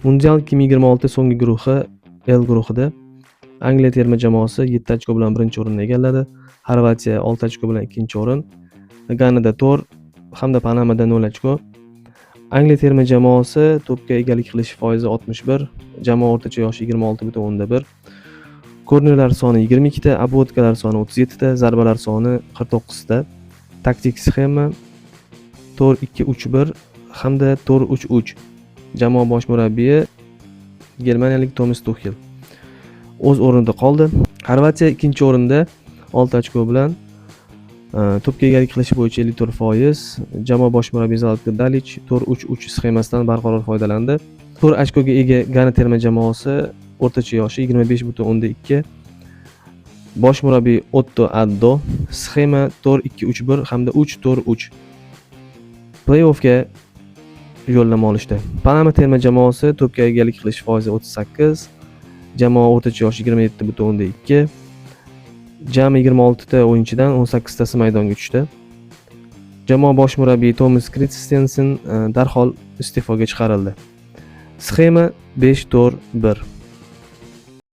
Mundial 2026 so'nggi guruhi L guruhida Angliya terma jamoasi 7 ochko bilan birinchi o'rinni egalladi. Xorvatiya 6 ochko bilan ikkinchi o'rin, Ganada 4 hamda Panamada 0 ochko. Angliya terma jamoasi to'pga egalik qilish foizi 61, jamoa o'rtacha yoshi 26.1. Kornerlar soni 22 ta, obvodkalar soni 37 ta, zarbalar soni 49 ta. Taktik sxema 4-2-3-1 hamda 4-3-3. Jamoa bosh murabbiyi germaniyalik Thomas Tuchel o'z o'rnida qoldi. Xorvatiya ikkinchi o'rinda 6 ochko bilan to'pga egalik qilish bo'yicha 54%. Jamoa bosh murabbiyi Zlatko Dalic 4-3-3 sxemasidan barqaror foydalandi. 4 ochkoga ega Gana terma jamoasi o'rtacha yoshi 25.2. Bosh murabbiy Otto Addo sxema 4-2-3-1 hamda 3-4-3. Play-offga yo'llanma olishdi. Panama terma jamoasi to'pga egalik qilish foizi 38, jamoa o'rtacha yoshi 27.2. Jami 26 ta o'yinchidan 18 tasi maydonga tushdi. Jamoa bosh murabbiyi Thomas Christensen darhol iste'foga chiqarildi. Sxema 5-4-1.